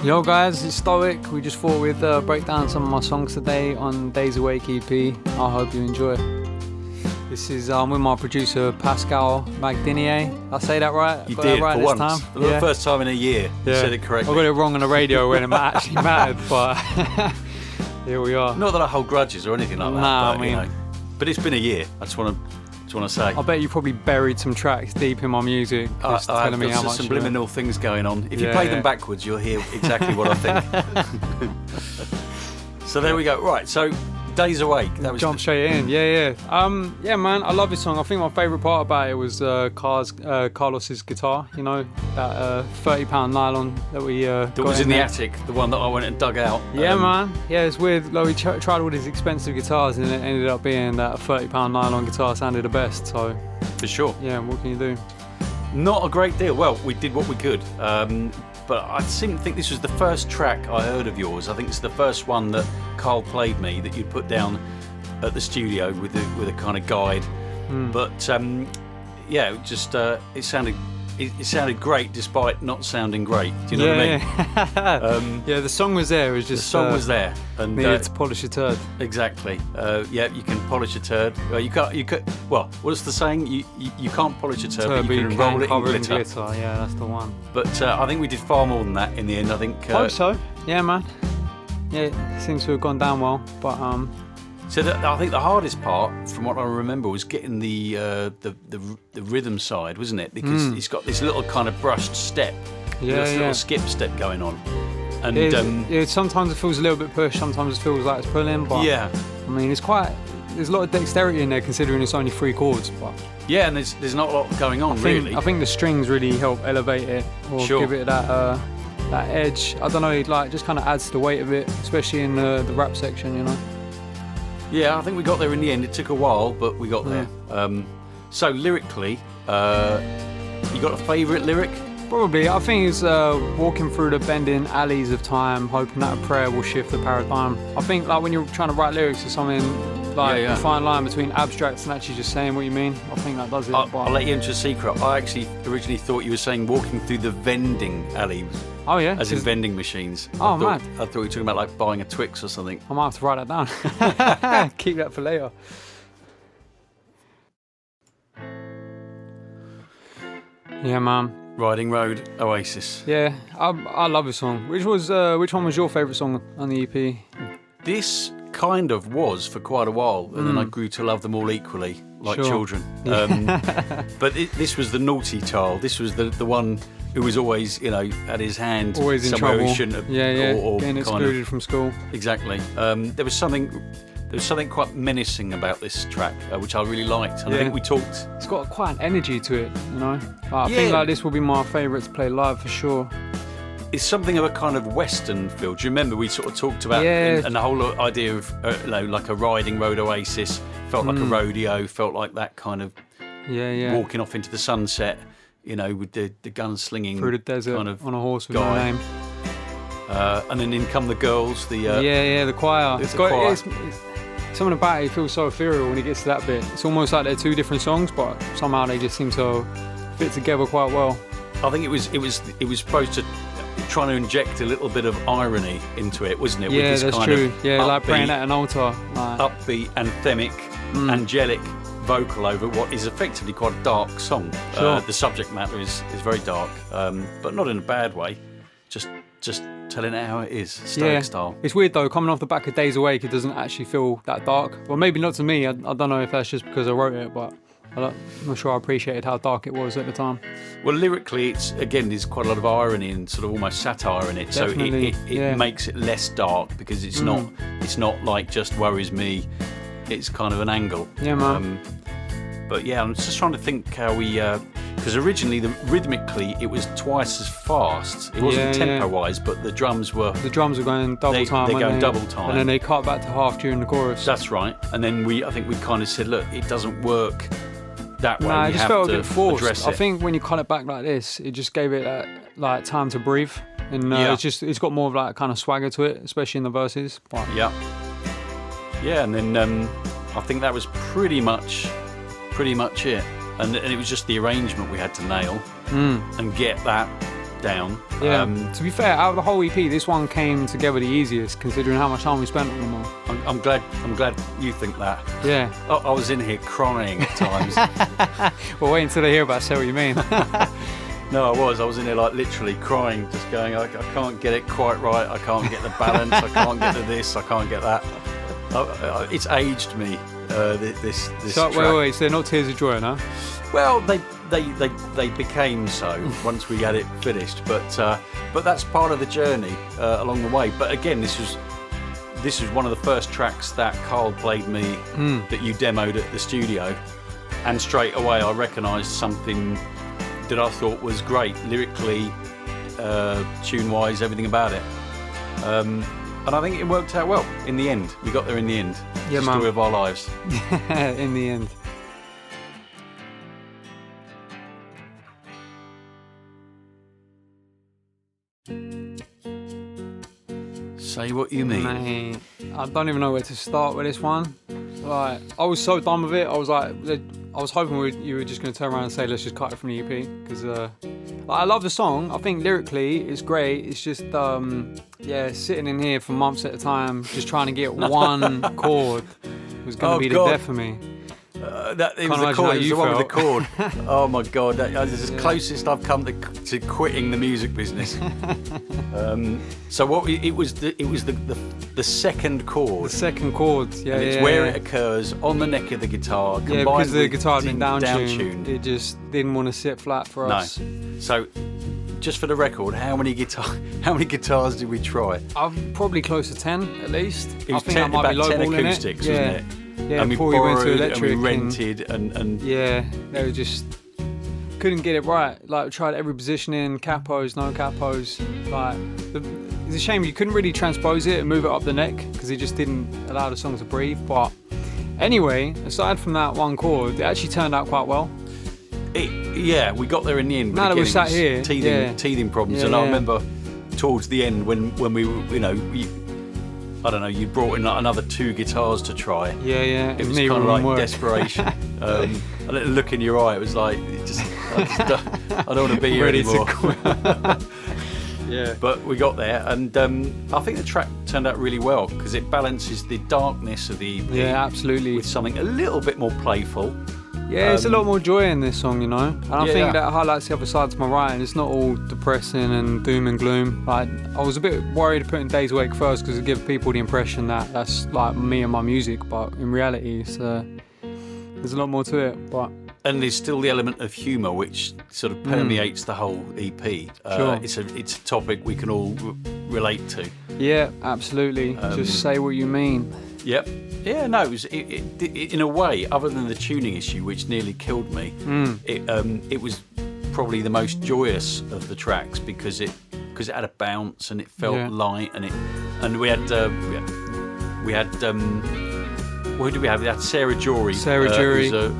Yo guys, it's Stoic. We just thought we'd break down some of my songs today on Days Awake EP. I hope you enjoy. This is with my producer Pascal Magdinier. Did I say that right? You did, right for this once. time? For the first time in a year, you said it correctly. I got it wrong on the radio when it actually mattered, but here we are. Not that I hold grudges or anything like that. Nah, but, I mean, but it's been a year. I just want to say. I bet you probably buried some tracks deep in my music, just telling me how much. Subliminal things going on. If you play them backwards, you'll hear exactly what I think. So there we go. Right. So Days Awake. That was jump straight in. Yeah, man. I love this song. I think my favourite part about it was Carlos's guitar. You know, that £30 nylon that we that was in the attic. The one that I went and dug out. Yeah, man. Yeah, it's weird. Like we tried all these expensive guitars, and it ended up being that £30 nylon guitar sounded the best. So for sure. Yeah. What can you do? Not a great deal. Well, we did what we could. But I seem to think this was the first track I heard of yours. I think it's the first one that Carl played me that you put down at the studio with a kind of guide. But it sounded great despite not sounding great. Do you know what I mean? Yeah, the song was there. It was just the song was there, and needed to polish a turd. Exactly. You can polish a turd. Well, you can't. Well, what's the saying? You can't polish a turd, but you can roll it in glitter. Yeah, that's the one. But I think we did far more than that in the end. I think. Hope so. Yeah, man. Yeah, it seems to have gone down well, but So I think the hardest part, from what I remember, was getting the rhythm side, wasn't it? Because it's got this little kind of brushed step, this little skip step going on, and sometimes it feels a little bit pushed, sometimes it feels like it's pulling. But I mean, there's a lot of dexterity in there considering it's only 3 chords. But yeah, and there's not a lot going on really. I think the strings really help elevate it or give it that edge. I don't know, it like just kind of adds to the weight of it, especially in the rap section, you know. Yeah, I think we got there in the end. It took a while, but we got there. So lyrically, you got a favourite lyric? Probably. I think it's walking through the bending alleys of time, hoping that a prayer will shift the paradigm. I think like when you're trying to write lyrics or something, like a fine line between abstracts and actually just saying what you mean. I think that does it. I'll let you into a secret. I actually originally thought you were saying walking through the vending alley. Oh yeah? As in vending machines. Mad. I thought you were talking about like buying a Twix or something. I might have to write that down. Keep that for later. Yeah, man. Riding Road, Oasis. Yeah, I love this song. Which one was your favourite song on the EP? This kind of was for quite a while, and then I grew to love them all equally, like children. But this was the naughty child. This was the one who was always, had his hand always in somewhere trouble. he shouldn't have. Or getting excluded from school. Exactly. There was something quite menacing about this track, which I really liked. And I think we talked. It's got quite an energy to it, you know. I think like this will be my favourite to play live for sure. It's something of a kind of Western feel. Do you remember we sort of talked about and the whole idea of like a riding road oasis felt like a rodeo, felt like that kind of walking off into the sunset, with the gun slinging through the desert kind of on a horse with no name. And then in come the girls, the choir. It's choir. It's something about it feels so ethereal when it gets to that bit. It's almost like they're 2 different songs, but somehow they just seem to fit together quite well. I think it was supposed to trying to inject a little bit of irony into it, wasn't it? Yeah, with this that's kind true. Of yeah, upbeat, like praying at an altar. Upbeat, anthemic, angelic vocal over what is effectively quite a dark song. Sure. The subject matter is very dark, but not in a bad way. Just telling it how it is, Stoic style. It's weird though, coming off the back of Days Awake, it doesn't actually feel that dark. Well, maybe not to me. I don't know if that's just because I wrote it, but I'm not sure I appreciated how dark it was at the time. Well, lyrically, there's quite a lot of irony and sort of almost satire in it. Definitely, so it makes it less dark because it's not like just worries me. It's kind of an angle. Yeah, man. But yeah, I'm just trying to think how we. Because originally, rhythmically, it was twice as fast. It wasn't tempo-wise, but the drums were going double time. They're going double time, and then they cut back to half during the chorus. That's right. And then I think we kind of said, look, it doesn't work that way. Nah, it just felt a bit forced. I it. think when you cut it back like this, it just gave it like time to breathe, and it's got more of like kind of swagger to it, especially in the verses. But and then I think that was pretty much it. And it was just the arrangement we had to nail and get that down. Yeah. To be fair, out of the whole EP, this one came together the easiest, considering how much time we spent on them all. I'm glad you think that. Yeah. I was in here crying at times. Well, wait until they hear about Say What You Mean. No, I was in there like literally crying, just going, I can't get it quite right, I can't get the balance, I can't get to this, I can't get that. It's aged me, this so, track. Wait, so they're not tears of joy, no? Well, they became so once we had it finished, but that's part of the journey along the way. But again, this was one of the first tracks that Carl played me that you demoed at the studio, and straight away I recognised something that I thought was great lyrically, tune-wise, everything about it. And I think it worked out well in the end. We got there in the end. Yeah, the story of our lives. In the end. Say What You Mean. Mate, I don't even know where to start with this one. Like, I was so done with it. I was hoping you were just going to turn around and say, let's just cut it from the EP. Because I love the song. I think lyrically it's great. It's just, sitting in here for months at a time, just trying to get one chord was going to be the death for me. It was the chord. It was the one with the chord. Oh my God, that's the closest I've come to quitting the music business. So it was the second chord. The second chord, yeah. And it's where it occurs on the neck of the guitar. Yeah, because the guitar had been down-tuned. It just didn't want to sit flat for us. No. So, just for the record, how many guitars did we try? Probably close to 10 at least. It was I think that might be about 10 lowballing acoustics, it. wasn't it? Yeah, and before we went to electric. And we rented and yeah, they were just couldn't get it right. Like, we tried every positioning, capos, no capos. Like, it's a shame you couldn't really transpose it and move it up the neck because it just didn't allow the song to breathe. But anyway, aside from that one chord, it actually turned out quite well. We got there in the end. Now that we sat here, teething problems, and I remember towards the end when we were, I don't know, you brought in like another 2 guitars to try. Yeah. It was kind of like desperation. A little look in your eye, it was like, I don't want to be here anymore. Yeah. But we got there, and I think the track turned out really well because it balances the darkness of the EP. Yeah, absolutely. With something a little bit more playful. Yeah, there's a lot more joy in this song, and I think that highlights the other side to my writing. It's not all depressing and doom and gloom. Like, I was a bit worried putting Days Awake first because it gives people the impression that that's like me and my music, but in reality, there's a lot more to it. And there's still the element of humour which sort of permeates the whole EP. Sure. It's a topic we can all relate to. Yeah, absolutely. Just say what you mean. Yep. Yeah, no, it was, in a way, other than the tuning issue, which nearly killed me, it was probably the most joyous of the tracks because it had a bounce and it felt light, and we had who did we have? We had Sarah Jury. Who's a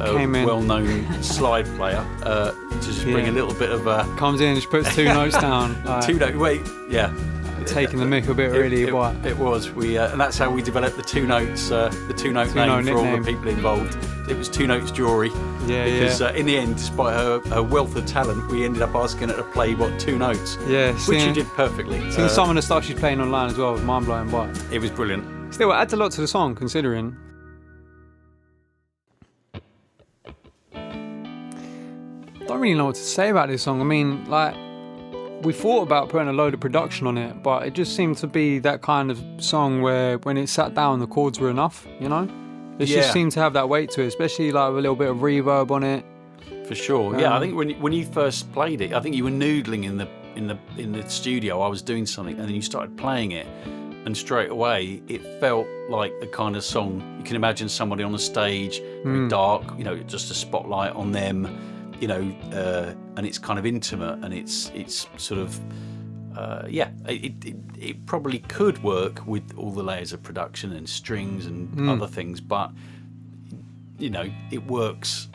well-known slide player, to just bring a little bit of comes in, just puts 2 notes down. Like, 2 notes. Wait, yeah. Taking the mick a bit, really. It was. And that's how we developed the 2 notes, the 2-note name for all the people involved. It was 2 Notes Jury. Yeah, because in the end, despite her wealth of talent, we ended up asking her to play 2 notes. Yeah, which she did perfectly. Seeing some of the stuff she's playing online as well was mind blowing, but it was brilliant. Still, it adds a lot to the song, considering. I don't really know what to say about this song. I mean, like, we thought about putting a load of production on it, but it just seemed to be that kind of song where when it sat down, the chords were enough, It just seemed to have that weight to it, especially like with a little bit of reverb on it. For sure. I think when you first played it, I think you were noodling in the studio. I was doing something, and then you started playing it, and straight away it felt like the kind of song you can imagine somebody on a stage, very dark, just a spotlight on them. And it's kind of intimate, and it's sort of, it probably could work with all the layers of production and strings and other things, but, it works.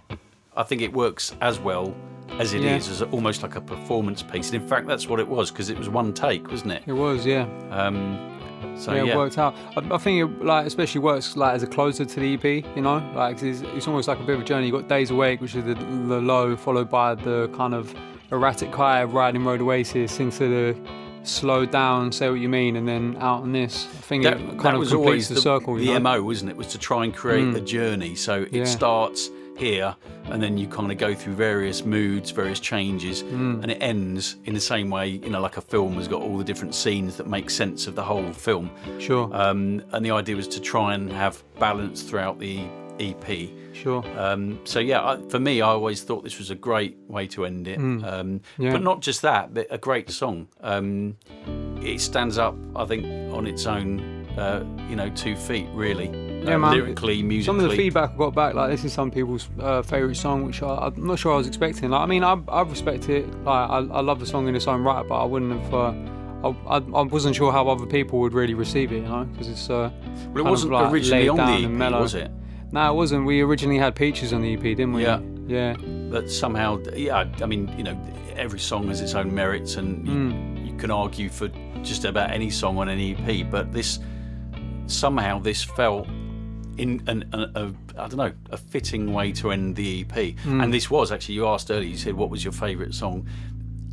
I think it works as well as it is, as almost like a performance piece. And in fact, that's what it was, because it was 1 take, wasn't it? It was, yeah. It worked out. I think it especially works as a closer to the EP, it's almost like a bit of a journey. You got Days Awake, which is the low, followed by the kind of erratic high riding Road Oasis into the slow down, say what you mean, and then out on this. I think it kind of was completes always the circle. The MO, wasn't it? Was to try and create a journey. So it starts here, and then you kind of go through various moods, various changes, and it ends in the same way. Like a film has got all the different scenes that make sense of the whole film. Sure. And the idea was to try and have balance throughout the EP. Sure. So yeah, for me, I always thought this was a great way to end it. But not just that, but a great song. It stands up, I think, on its own, 2 feet, really. Yeah, man. Lyrically, musically. Some of the feedback I got back, like, this is some people's favourite song, which I'm not sure I was expecting. Like, I mean, I respect it. Like, I love the song in its own right, but I wouldn't have. I wasn't sure how other people would really receive it, because it's. Well, it wasn't originally on the EP, was it? No, it wasn't. We originally had Peaches on the EP, didn't we? Yeah. Yeah. But somehow, I mean, every song has its own merits, and you can argue for just about any song on an EP. But this felt in a fitting way to end the EP. And this was actually, you asked earlier, you said, what was your favourite song?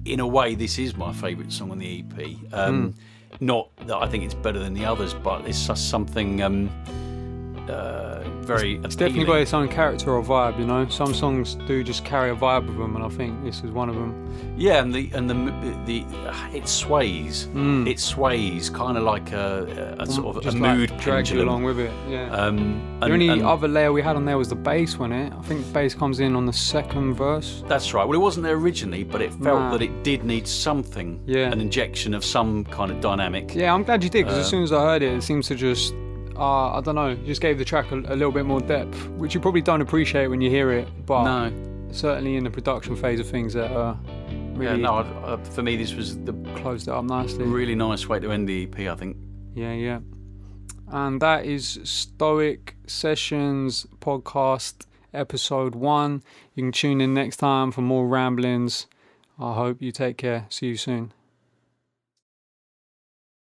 In a way, this is my favourite song on the EP. Not that I think it's better than the others, but it's just something very It's definitely got its own character or vibe, Some songs do just carry a vibe with them, and I think this is one of them. Yeah, and the it sways. It sways kind of like a sort of just a mood like drags you pendulum along with it. Yeah. The only other layer we had on there was the bass, wasn't it? I think the bass comes in on the second verse. That's right. Well, it wasn't there originally, but it felt that it did need something, an injection of some kind of dynamic. Yeah, I'm glad you did, because as soon as I heard it, it seems to just. I don't know, just gave the track a little bit more depth, which you probably don't appreciate when you hear it, but certainly in the production phase of things that really... for me this was the... Closed it up nicely. Really nice way to end the EP, I think. Yeah. And that is Stoic Sessions Podcast, Episode 1. You can tune in next time for more ramblings. I hope you take care. See you soon.